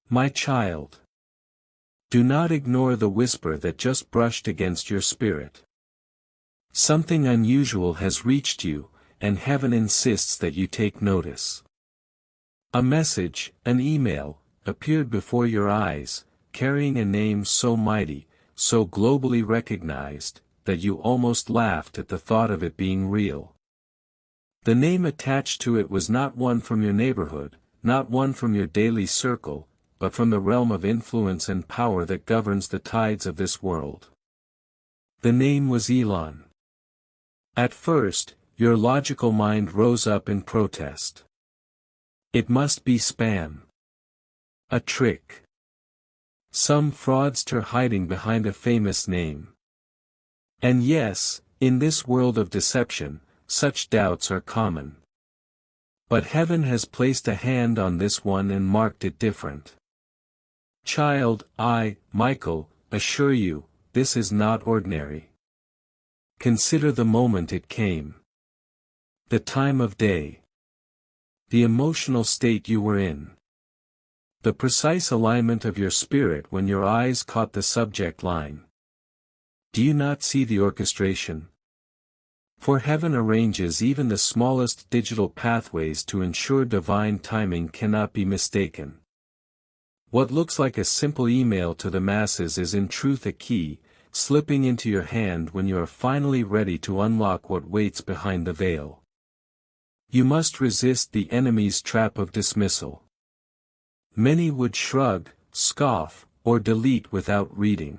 My child. Do not ignore the whisper that just brushed against your spirit. Something unusual has reached you, and heaven insists that you take notice. A message, an email, appeared before your eyes, carrying a name so mighty, so globally recognized, that you almost laughed at the thought of it being real. The name attached to it was not one from your neighborhood, not one from your daily circle, but from the realm of influence and power that governs the tides of this world. The name was Elon. At first, your logical mind rose up in protest. It must be spam. A trick. Some fraudster hiding behind a famous name. And yes, in this world of deception, such doubts are common. But heaven has placed a hand on this one and marked it different. Child, I, Michael, assure you, this is not ordinary. Consider the moment it came. The time of day. The emotional state you were in. The precise alignment of your spirit when your eyes caught the subject line. Do you not see the orchestration? For heaven arranges even the smallest digital pathways to ensure divine timing cannot be mistaken. What looks like a simple email to the masses is in truth a key, slipping into your hand when you are finally ready to unlock what waits behind the veil. You must resist the enemy's trap of dismissal. Many would shrug, scoff, or delete without reading.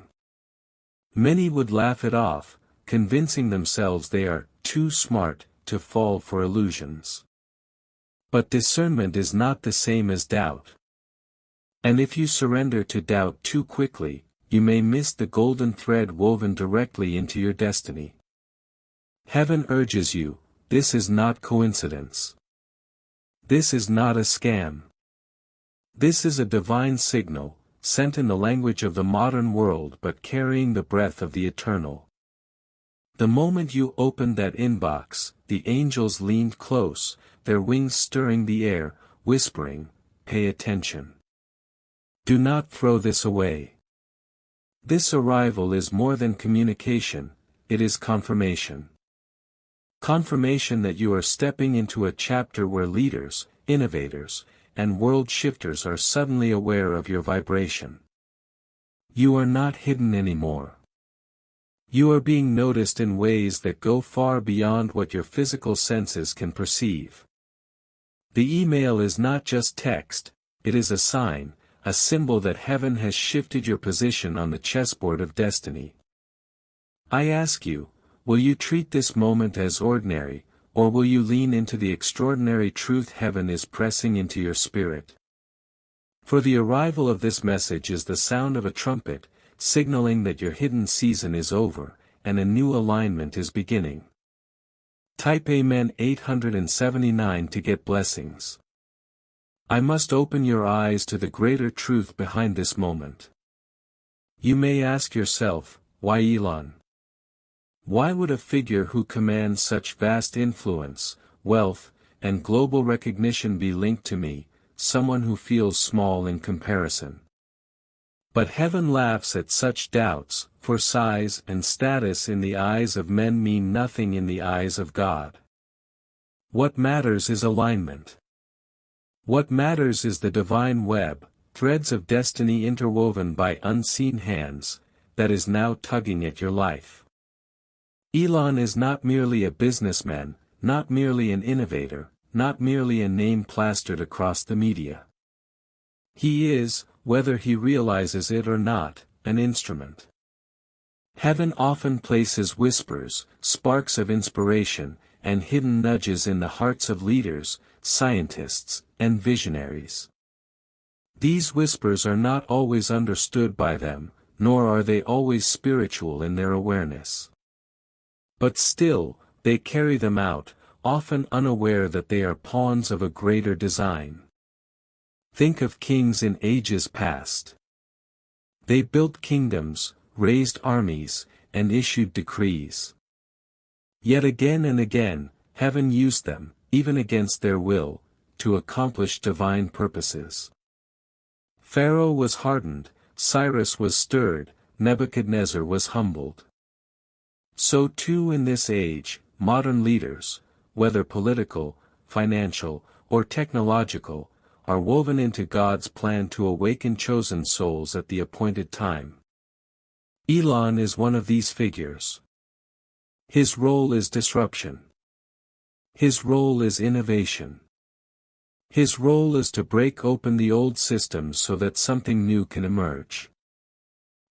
Many would laugh it off, convincing themselves they are too smart to fall for illusions. But discernment is not the same as doubt. And if you surrender to doubt too quickly, you may miss the golden thread woven directly into your destiny. Heaven urges you, this is not coincidence. This is not a scam. This is a divine signal, sent in the language of the modern world but carrying the breath of the eternal. The moment you opened that inbox, the angels leaned close, their wings stirring the air, whispering, "Pay attention. Do not throw this away." This arrival is more than communication, it is confirmation. Confirmation that you are stepping into a chapter where leaders, innovators, and world shifters are suddenly aware of your vibration. You are not hidden anymore. You are being noticed in ways that go far beyond what your physical senses can perceive. The email is not just text, it is a sign, a symbol that heaven has shifted your position on the chessboard of destiny. I ask you, will you treat this moment as ordinary, or will you lean into the extraordinary truth heaven is pressing into your spirit? For the arrival of this message is the sound of a trumpet, signaling that your hidden season is over, and a new alignment is beginning. Type Amen 879 to get blessings. I must open your eyes to the greater truth behind this moment. You may ask yourself, why Elon? Why would a figure who commands such vast influence, wealth, and global recognition be linked to me, someone who feels small in comparison? But heaven laughs at such doubts, for size and status in the eyes of men mean nothing in the eyes of God. What matters is alignment. What matters is the divine web, threads of destiny interwoven by unseen hands, that is now tugging at your life. Elon is not merely a businessman, not merely an innovator, not merely a name plastered across the media. He is, whether he realizes it or not, an instrument. Heaven often places whispers, sparks of inspiration, and hidden nudges in the hearts of leaders, scientists, and visionaries. These whispers are not always understood by them, nor are they always spiritual in their awareness. But still, they carry them out, often unaware that they are pawns of a greater design. Think of kings in ages past. They built kingdoms, raised armies, and issued decrees. Yet again and again, heaven used them, even against their will, to accomplish divine purposes. Pharaoh was hardened, Cyrus was stirred, Nebuchadnezzar was humbled. So too in this age, modern leaders, whether political, financial, or technological, are woven into God's plan to awaken chosen souls at the appointed time. Elon is one of these figures. His role is disruption. His role is innovation. His role is to break open the old systems so that something new can emerge.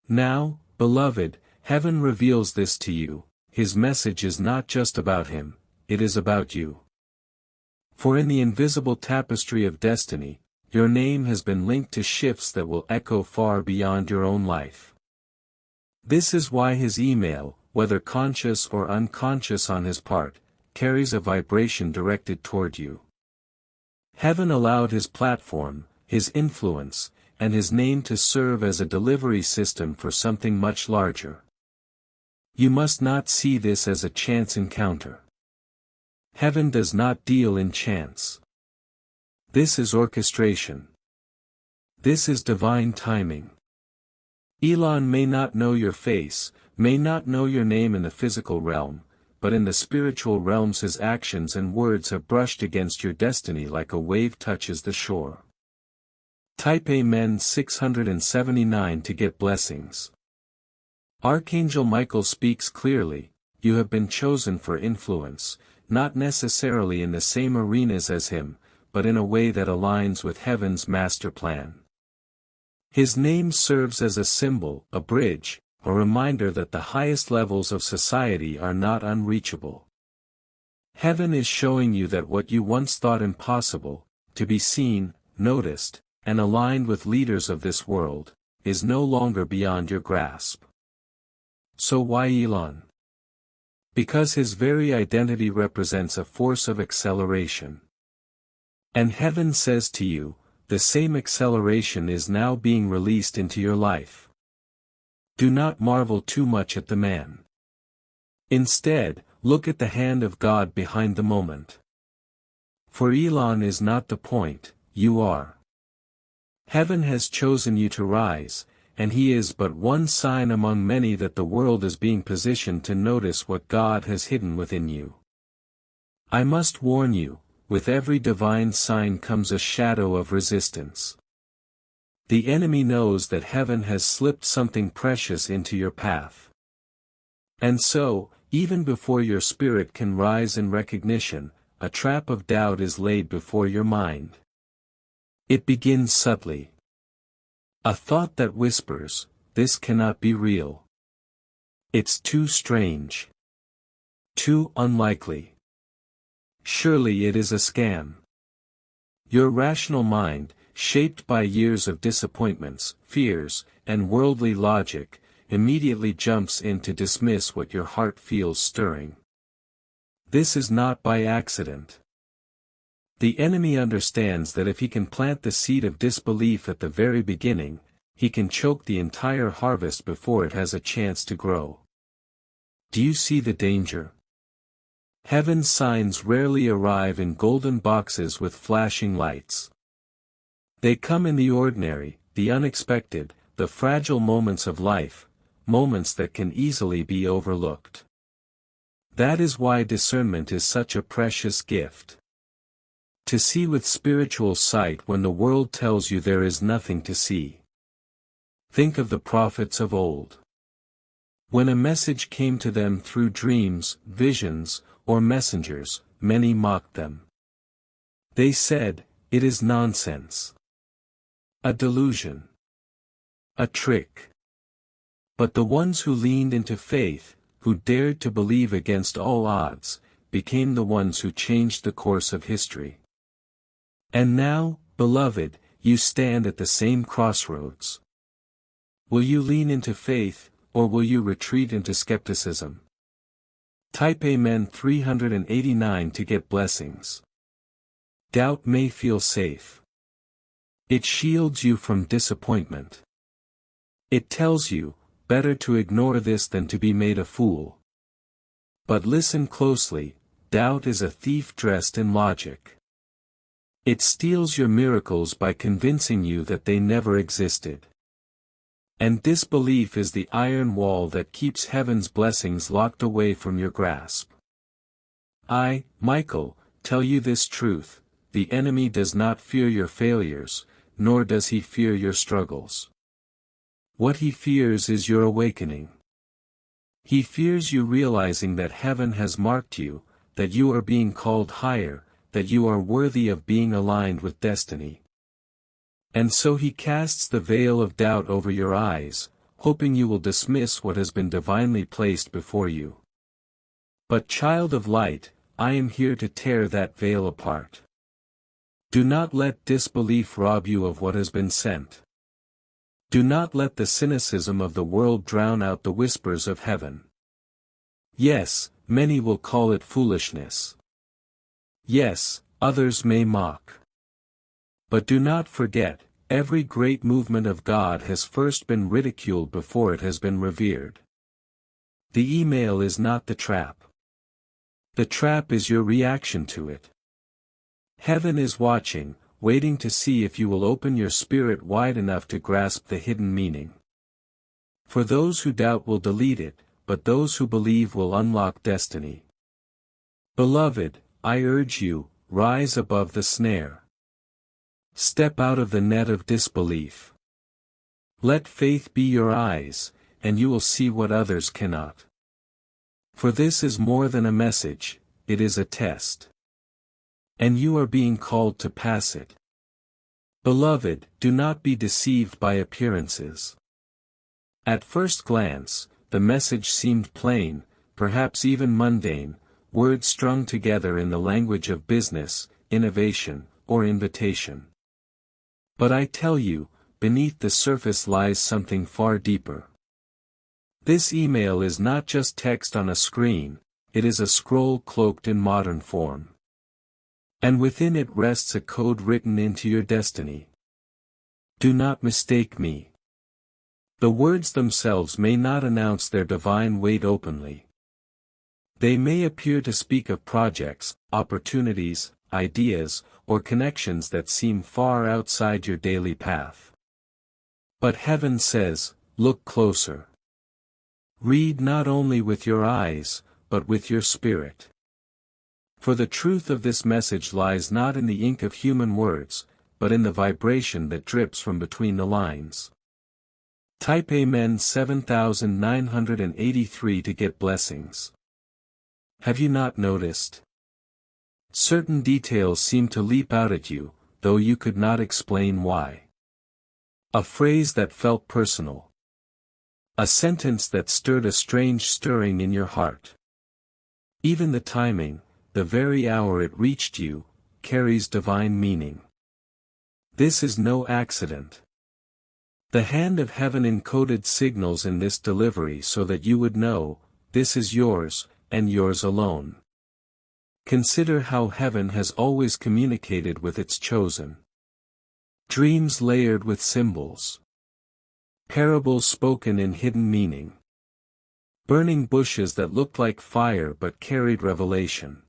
Now, beloved, heaven reveals this to you. His message is not just about him, it is about you. For in the invisible tapestry of destiny, your name has been linked to shifts that will echo far beyond your own life. This is why his email, whether conscious or unconscious on his part, carries a vibration directed toward you. Heaven allowed his platform, his influence, and his name to serve as a delivery system for something much larger. You must not see this as a chance encounter. Heaven does not deal in chance. This is orchestration. This is divine timing. Elon may not know your face, may not know your name in the physical realm, but in the spiritual realms his actions and words have brushed against your destiny like a wave touches the shore. Type Amen 679 to get blessings. Archangel Michael speaks clearly, you have been chosen for influence, not necessarily in the same arenas as him, but in a way that aligns with heaven's master plan. His name serves as a symbol, a bridge, a reminder that the highest levels of society are not unreachable. Heaven is showing you that what you once thought impossible, to be seen, noticed, and aligned with leaders of this world, is no longer beyond your grasp. So why Elon? Because his very identity represents a force of acceleration. And heaven says to you, the same acceleration is now being released into your life. Do not marvel too much at the man. Instead, look at the hand of God behind the moment. For Elon is not the point, you are. Heaven has chosen you to rise, and he is but one sign among many that the world is being positioned to notice what God has hidden within you. I must warn you, with every divine sign comes a shadow of resistance. The enemy knows that heaven has slipped something precious into your path. And so, even before your spirit can rise in recognition, a trap of doubt is laid before your mind. It begins subtly. A thought that whispers, this cannot be real. It's too strange. Too unlikely. Surely it is a scam. Your rational mind, shaped by years of disappointments, fears, and worldly logic, immediately jumps in to dismiss what your heart feels stirring. This is not by accident. The enemy understands that if he can plant the seed of disbelief at the very beginning, he can choke the entire harvest before it has a chance to grow. Do you see the danger? Heaven's signs rarely arrive in golden boxes with flashing lights. They come in the ordinary, the unexpected, the fragile moments of life, moments that can easily be overlooked. That is why discernment is such a precious gift. To see with spiritual sight when the world tells you there is nothing to see. Think of the prophets of old. When a message came to them through dreams, visions, or messengers, many mocked them. They said, it is nonsense. A delusion. A trick. But the ones who leaned into faith, who dared to believe against all odds, became the ones who changed the course of history. And now, beloved, you stand at the same crossroads. Will you lean into faith, or will you retreat into skepticism? Type Amen 389 to get blessings. Doubt may feel safe. It shields you from disappointment. It tells you, better to ignore this than to be made a fool. But listen closely, doubt is a thief dressed in logic. It steals your miracles by convincing you that they never existed. And disbelief is the iron wall that keeps heaven's blessings locked away from your grasp. I, Michael, tell you this truth: the enemy does not fear your failures, nor does he fear your struggles. What he fears is your awakening. He fears you realizing that heaven has marked you, that you are being called higher, that you are worthy of being aligned with destiny. And so he casts the veil of doubt over your eyes, hoping you will dismiss what has been divinely placed before you. But child of light, I am here to tear that veil apart. Do not let disbelief rob you of what has been sent. Do not let the cynicism of the world drown out the whispers of heaven. Yes, many will call it foolishness. Yes, others may mock. But do not forget, every great movement of God has first been ridiculed before it has been revered. The email is not the trap. The trap is your reaction to it. Heaven is watching, waiting to see if you will open your spirit wide enough to grasp the hidden meaning. For those who doubt will delete it, but those who believe will unlock destiny. Beloved, I urge you, rise above the snare. Step out of the net of disbelief. Let faith be your eyes, and you will see what others cannot. For this is more than a message, it is a test. And you are being called to pass it. Beloved, do not be deceived by appearances. At first glance, the message seemed plain, perhaps even mundane, words strung together in the language of business, innovation, or invitation. But I tell you, beneath the surface lies something far deeper. This email is not just text on a screen, it is a scroll cloaked in modern form. And within it rests a code written into your destiny. Do not mistake me. The words themselves may not announce their divine weight openly. They may appear to speak of projects, opportunities, ideas, or connections that seem far outside your daily path. But heaven says, look closer. Read not only with your eyes, but with your spirit. For the truth of this message lies not in the ink of human words, but in the vibration that drips from between the lines. Type Amen 7983 to get blessings. Have you not noticed? Certain details seem to leap out at you, though you could not explain why. A phrase that felt personal. A sentence that stirred a strange stirring in your heart. Even the timing, the very hour it reached you, carries divine meaning. This is no accident. The hand of heaven encoded signals in this delivery so that you would know, this is yours, and yours alone. Consider how heaven has always communicated with its chosen. Dreams layered with symbols. Parables spoken in hidden meaning. Burning bushes that looked like fire but carried revelation.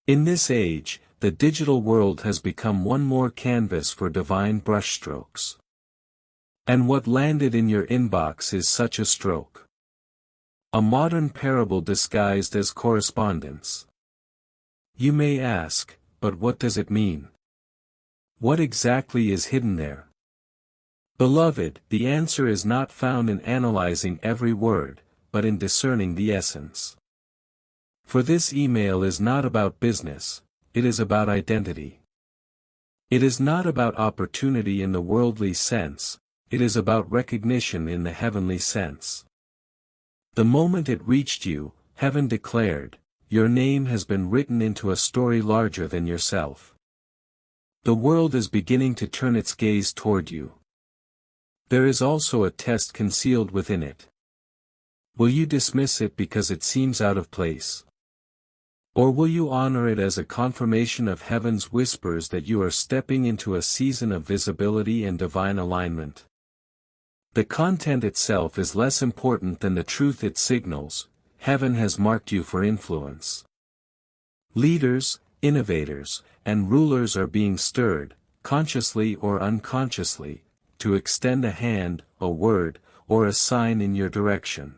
In this age, the digital world has become one more canvas for divine brushstrokes. And what landed in your inbox is such a stroke. A modern parable disguised as correspondence. You may ask, but what does it mean? What exactly is hidden there? Beloved, the answer is not found in analyzing every word, but in discerning the essence. For this email is not about business, it is about identity. It is not about opportunity in the worldly sense, it is about recognition in the heavenly sense. The moment it reached you, heaven declared, your name has been written into a story larger than yourself. The world is beginning to turn its gaze toward you. There is also a test concealed within it. Will you dismiss it because it seems out of place? Or will you honor it as a confirmation of heaven's whispers that you are stepping into a season of visibility and divine alignment? The content itself is less important than the truth it signals. Heaven has marked you for influence. Leaders, innovators, and rulers are being stirred, consciously or unconsciously, to extend a hand, a word, or a sign in your direction.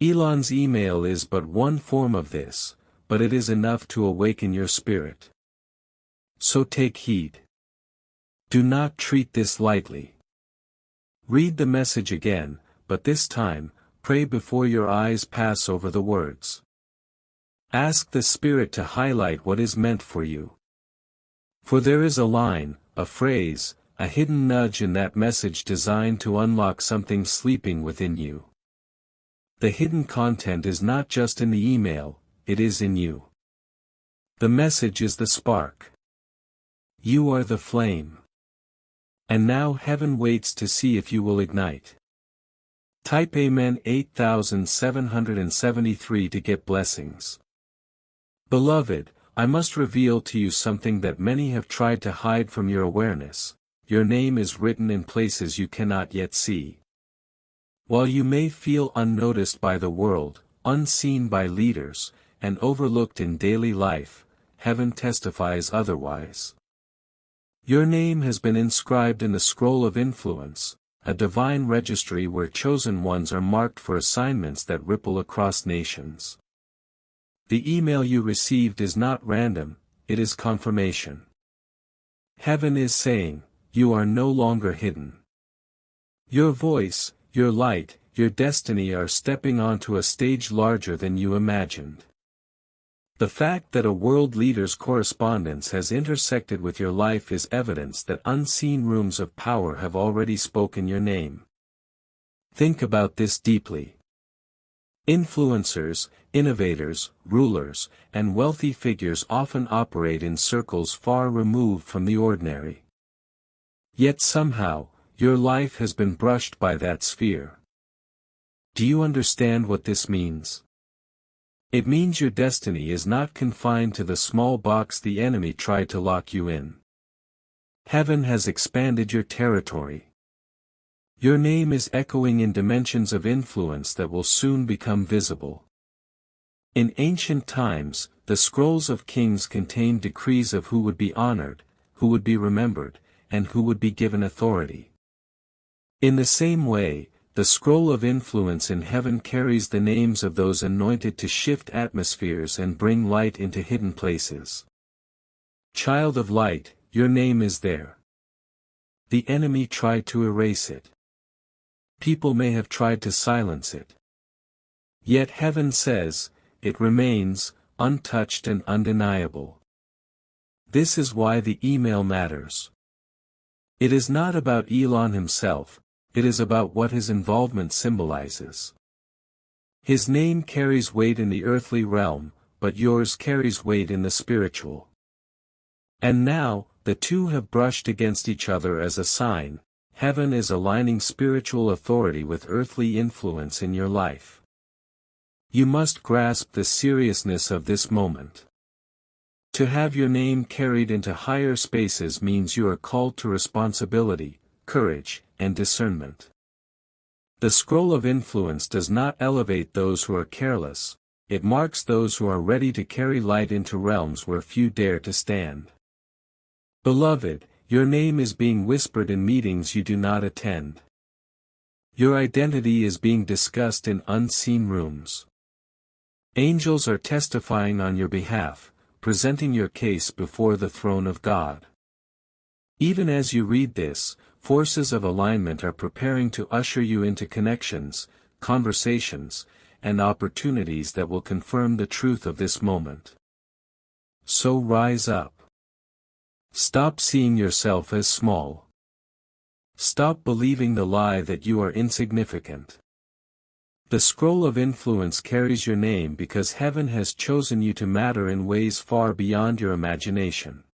Elon's email is but one form of this, but it is enough to awaken your spirit. So take heed. Do not treat this lightly. Read the message again, but this time, pray before your eyes pass over the words. Ask the Spirit to highlight what is meant for you. For there is a line, a phrase, a hidden nudge in that message designed to unlock something sleeping within you. The hidden content is not just in the email, it is in you. The message is the spark. You are the flame. And now heaven waits to see if you will ignite. Type Amen 8773 to get blessings. Beloved, I must reveal to you something that many have tried to hide from your awareness. Your name is written in places you cannot yet see. While you may feel unnoticed by the world, unseen by leaders, and overlooked in daily life, heaven testifies otherwise. Your name has been inscribed in the scroll of influence, a divine registry where chosen ones are marked for assignments that ripple across nations. The email you received is not random, it is confirmation. Heaven is saying, you are no longer hidden. Your voice, your light, your destiny are stepping onto a stage larger than you imagined. The fact that a world leader's correspondence has intersected with your life is evidence that unseen rooms of power have already spoken your name. Think about this deeply. Influencers, innovators, rulers, and wealthy figures often operate in circles far removed from the ordinary. Yet somehow, your life has been brushed by that sphere. Do you understand what this means? It means your destiny is not confined to the small box the enemy tried to lock you in. Heaven has expanded your territory. Your name is echoing in dimensions of influence that will soon become visible. In ancient times, the scrolls of kings contained decrees of who would be honored, who would be remembered, and who would be given authority. In the same way, the scroll of influence in heaven carries the names of those anointed to shift atmospheres and bring light into hidden places. Child of light, your name is there. The enemy tried to erase it. People may have tried to silence it. Yet heaven says, it remains, untouched and undeniable. This is why the email matters. It is not about Elon himself, it is about what his involvement symbolizes. His name carries weight in the earthly realm, but yours carries weight in the spiritual. And now, the two have brushed against each other as a sign, heaven is aligning spiritual authority with earthly influence in your life. You must grasp the seriousness of this moment. To have your name carried into higher spaces means you are called to responsibility, courage, and discernment. The scroll of influence does not elevate those who are careless, it marks those who are ready to carry light into realms where few dare to stand. Beloved, your name is being whispered in meetings you do not attend. Your identity is being discussed in unseen rooms. Angels are testifying on your behalf, presenting your case before the throne of God. Even as you read this, forces of alignment are preparing to usher you into connections, conversations, and opportunities that will confirm the truth of this moment. So rise up. Stop seeing yourself as small. Stop believing the lie that you are insignificant. The scroll of influence carries your name because heaven has chosen you to matter in ways far beyond your imagination.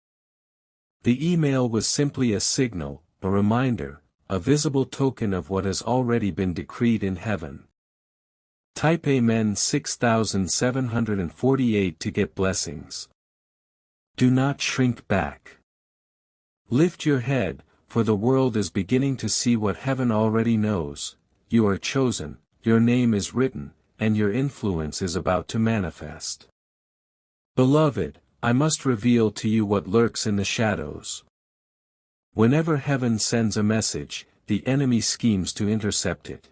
The email was simply a signal, a reminder, a visible token of what has already been decreed in heaven. Type Amen 6748 to get blessings. Do not shrink back. Lift your head, for the world is beginning to see what heaven already knows. You are chosen, your name is written, and your influence is about to manifest. Beloved, I must reveal to you what lurks in the shadows. Whenever heaven sends a message, the enemy schemes to intercept it.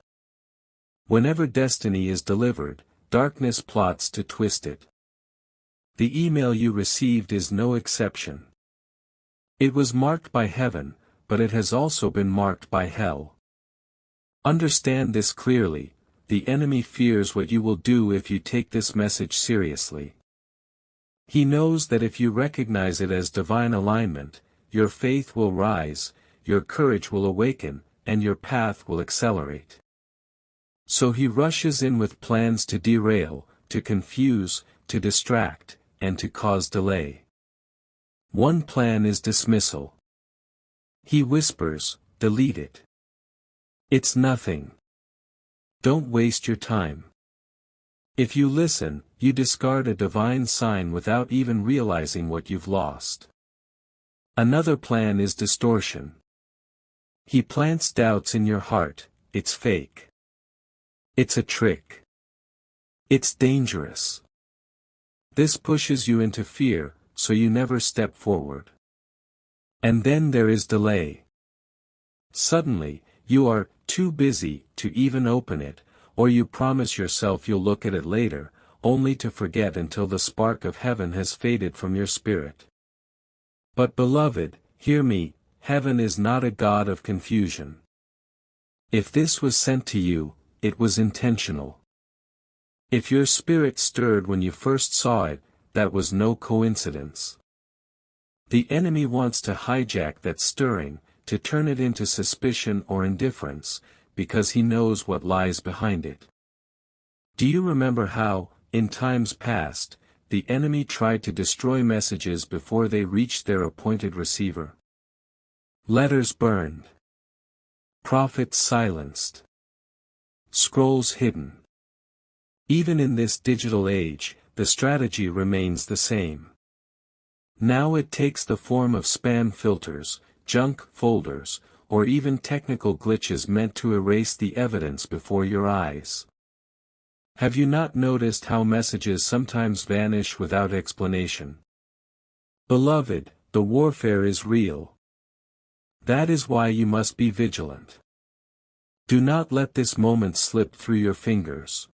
Whenever destiny is delivered, darkness plots to twist it. The email you received is no exception. It was marked by heaven, but it has also been marked by hell. Understand this clearly: the enemy fears what you will do if you take this message seriously. He knows that if you recognize it as divine alignment, your faith will rise, your courage will awaken, and your path will accelerate. So he rushes in with plans to derail, to confuse, to distract, and to cause delay. One plan is dismissal. He whispers, "Delete it. It's nothing. Don't waste your time." If you listen, you discard a divine sign without even realizing what you've lost. Another plan is distortion. He plants doubts in your heart: it's fake. It's a trick. It's dangerous. This pushes you into fear, so you never step forward. And then there is delay. Suddenly, you are too busy to even open it, or you promise yourself you'll look at it later, only to forget until the spark of heaven has faded from your spirit. But beloved, hear me, heaven is not a God of confusion. If this was sent to you, it was intentional. If your spirit stirred when you first saw it, that was no coincidence. The enemy wants to hijack that stirring, to turn it into suspicion or indifference, because he knows what lies behind it. Do you remember how, in times past, the enemy tried to destroy messages before they reached their appointed receiver? Letters burned. Prophets silenced. Scrolls hidden. Even in this digital age, the strategy remains the same. Now it takes the form of spam filters, junk folders, or even technical glitches meant to erase the evidence before your eyes. Have you not noticed how messages sometimes vanish without explanation? Beloved, the warfare is real. That is why you must be vigilant. Do not let this moment slip through your fingers.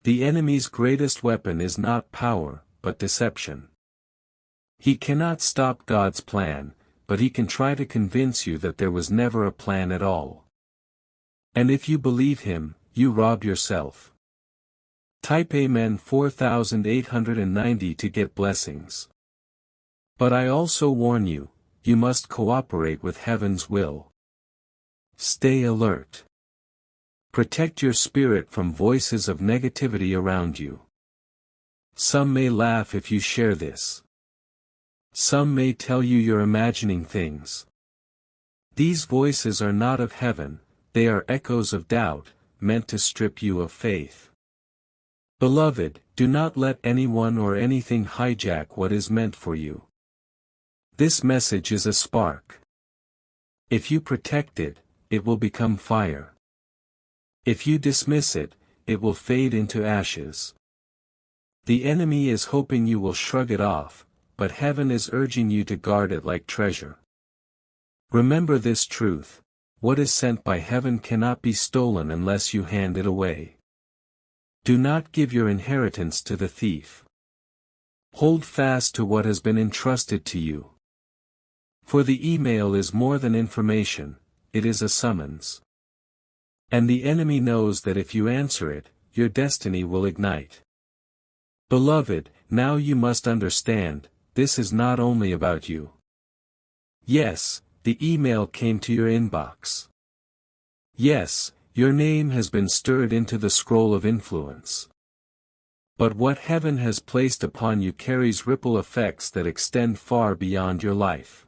The enemy's greatest weapon is not power, but deception. He cannot stop God's plan, but he can try to convince you that there was never a plan at all. And if you believe him, you rob yourself. Type Amen 4890 to get blessings. But I also warn you, you must cooperate with heaven's will. Stay alert. Protect your spirit from voices of negativity around you. Some may laugh if you share this. Some may tell you you're imagining things. These voices are not of heaven, they are echoes of doubt, meant to strip you of faith. Beloved, do not let anyone or anything hijack what is meant for you. This message is a spark. If you protect it, it will become fire. If you dismiss it, it will fade into ashes. The enemy is hoping you will shrug it off, but heaven is urging you to guard it like treasure. Remember this truth: what is sent by heaven cannot be stolen unless you hand it away. Do not give your inheritance to the thief. Hold fast to what has been entrusted to you. For the email is more than information, it is a summons. And the enemy knows that if you answer it, your destiny will ignite. Beloved, now you must understand, this is not only about you. Yes, the email came to your inbox. Yes, your name has been stirred into the scroll of influence. But what heaven has placed upon you carries ripple effects that extend far beyond your life.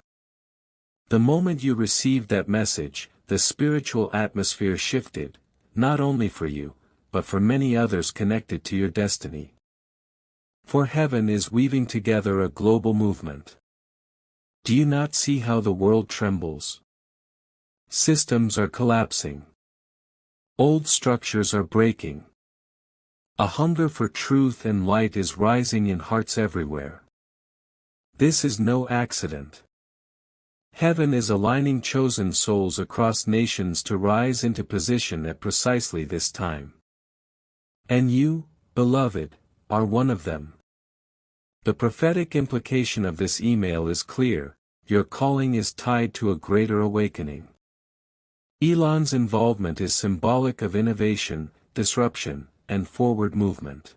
The moment you received that message, the spiritual atmosphere shifted, not only for you, but for many others connected to your destiny. For heaven is weaving together a global movement. Do you not see how the world trembles? Systems are collapsing. Old structures are breaking. A hunger for truth and light is rising in hearts everywhere. This is no accident. Heaven is aligning chosen souls across nations to rise into position at precisely this time. And you, beloved, are one of them. The prophetic implication of this email is clear: your calling is tied to a greater awakening. Elon's involvement is symbolic of innovation, disruption, and forward movement.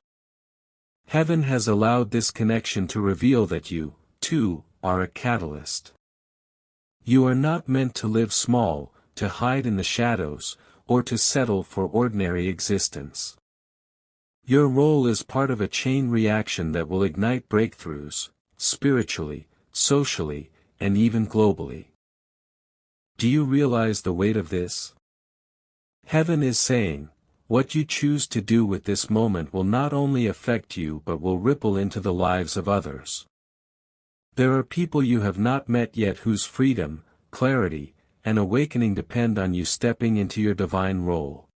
Heaven has allowed this connection to reveal that you, too, are a catalyst. You are not meant to live small, to hide in the shadows, or to settle for ordinary existence. Your role is part of a chain reaction that will ignite breakthroughs, spiritually, socially, and even globally. Do you realize the weight of this? Heaven is saying, what you choose to do with this moment will not only affect you but will ripple into the lives of others. There are people you have not met yet whose freedom, clarity, and awakening depend on you stepping into your divine role.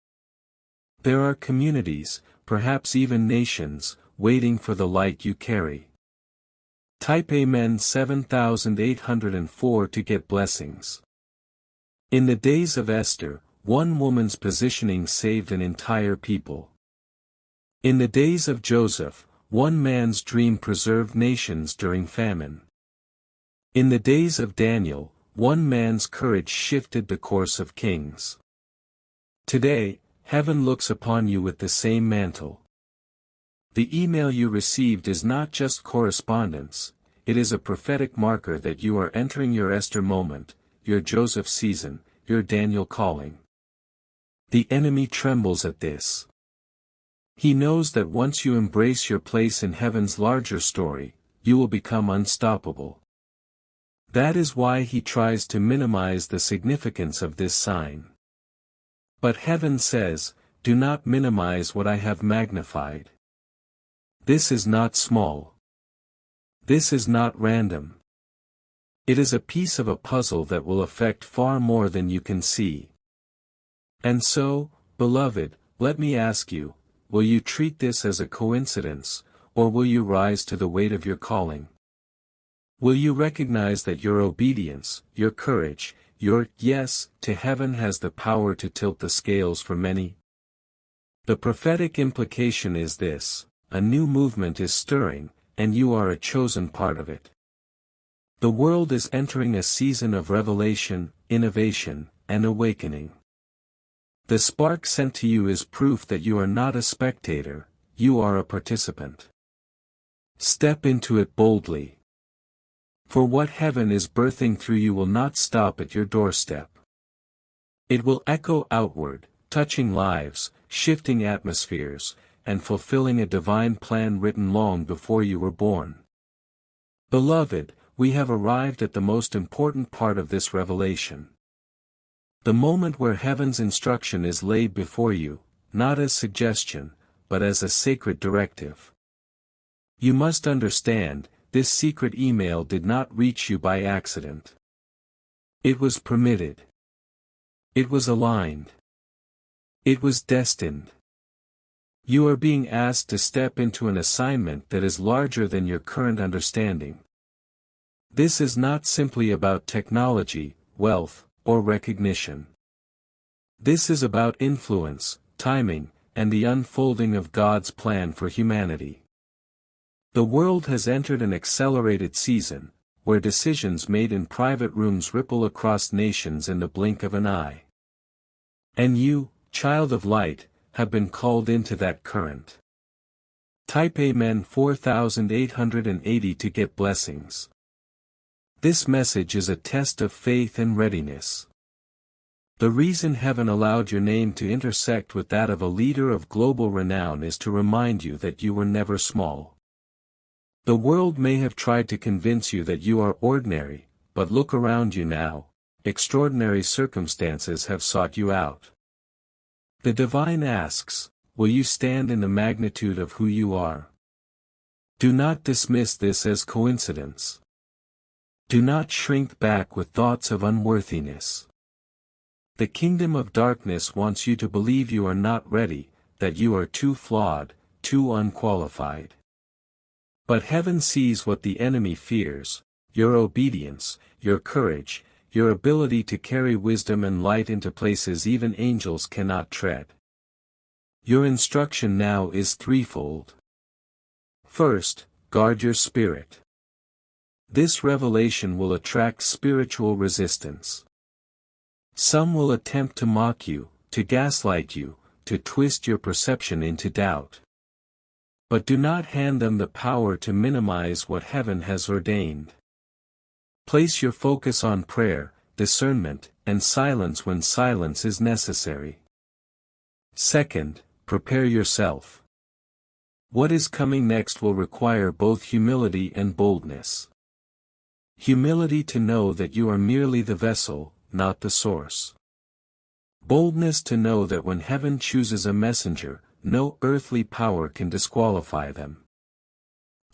There are communities, perhaps even nations, waiting for the light you carry. Type Amen 7804 to get blessings. In the days of Esther, one woman's positioning saved an entire people. In the days of Joseph, one man's dream preserved nations during famine. In the days of Daniel, one man's courage shifted the course of kings. Today, heaven looks upon you with the same mantle. The email you received is not just correspondence, it is a prophetic marker that you are entering your Esther moment, your Joseph season, your Daniel calling. The enemy trembles at this. He knows that once you embrace your place in heaven's larger story, you will become unstoppable. That is why he tries to minimize the significance of this sign. But heaven says, do not minimize what I have magnified. This is not small. This is not random. It is a piece of a puzzle that will affect far more than you can see. And so, beloved, let me ask you, will you treat this as a coincidence, or will you rise to the weight of your calling? Will you recognize that your obedience, your courage, your yes to heaven has the power to tilt the scales for many? The prophetic implication is this: a new movement is stirring, and you are a chosen part of it. The world is entering a season of revelation, innovation, and awakening. The spark sent to you is proof that you are not a spectator, you are a participant. Step into it boldly. For what heaven is birthing through you will not stop at your doorstep. It will echo outward, touching lives, shifting atmospheres, and fulfilling a divine plan written long before you were born. Beloved, we have arrived at the most important part of this revelation. The moment where heaven's instruction is laid before you, not as suggestion, but as a sacred directive. You must understand, this secret email did not reach you by accident. It was permitted. It was aligned. It was destined. You are being asked to step into an assignment that is larger than your current understanding. This is not simply about technology, wealth, or recognition. This is about influence, timing, and the unfolding of God's plan for humanity. The world has entered an accelerated season, where decisions made in private rooms ripple across nations in the blink of an eye. And you, child of light, have been called into that current. Type Amen 4880 to get blessings. This message is a test of faith and readiness. The reason heaven allowed your name to intersect with that of a leader of global renown is to remind you that you were never small. The world may have tried to convince you that you are ordinary, but look around you now, extraordinary circumstances have sought you out. The divine asks, will you stand in the magnitude of who you are? Do not dismiss this as coincidence. Do not shrink back with thoughts of unworthiness. The kingdom of darkness wants you to believe you are not ready, that you are too flawed, too unqualified. But heaven sees what the enemy fears: your obedience, your courage, your ability to carry wisdom and light into places even angels cannot tread. Your instruction now is threefold. First, guard your spirit. This revelation will attract spiritual resistance. Some will attempt to mock you, to gaslight you, to twist your perception into doubt. But do not hand them the power to minimize what heaven has ordained. Place your focus on prayer, discernment, and silence when silence is necessary. Second, prepare yourself. What is coming next will require both humility and boldness. Humility to know that you are merely the vessel, not the source. Boldness to know that when heaven chooses a messenger, no earthly power can disqualify them.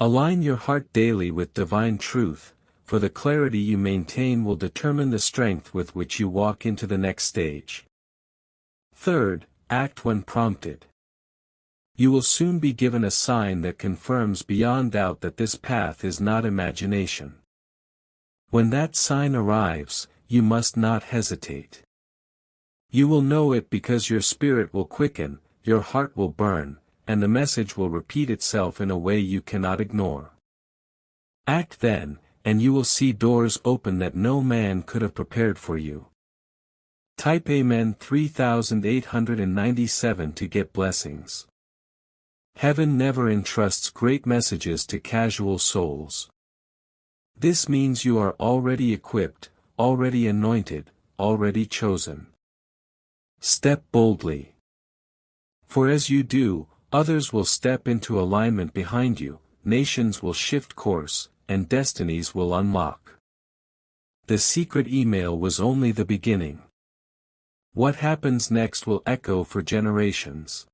Align your heart daily with divine truth, for the clarity you maintain will determine the strength with which you walk into the next stage. Third, act when prompted. You will soon be given a sign that confirms beyond doubt that this path is not imagination. When that sign arrives, you must not hesitate. You will know it because your spirit will quicken, your heart will burn, and the message will repeat itself in a way you cannot ignore. Act then, and you will see doors open that no man could have prepared for you. Type Amen 3897 to get blessings. Heaven never entrusts great messages to casual souls. This means you are already equipped, already anointed, already chosen. Step boldly. For as you do, others will step into alignment behind you, nations will shift course, and destinies will unlock. The secret email was only the beginning. What happens next will echo for generations.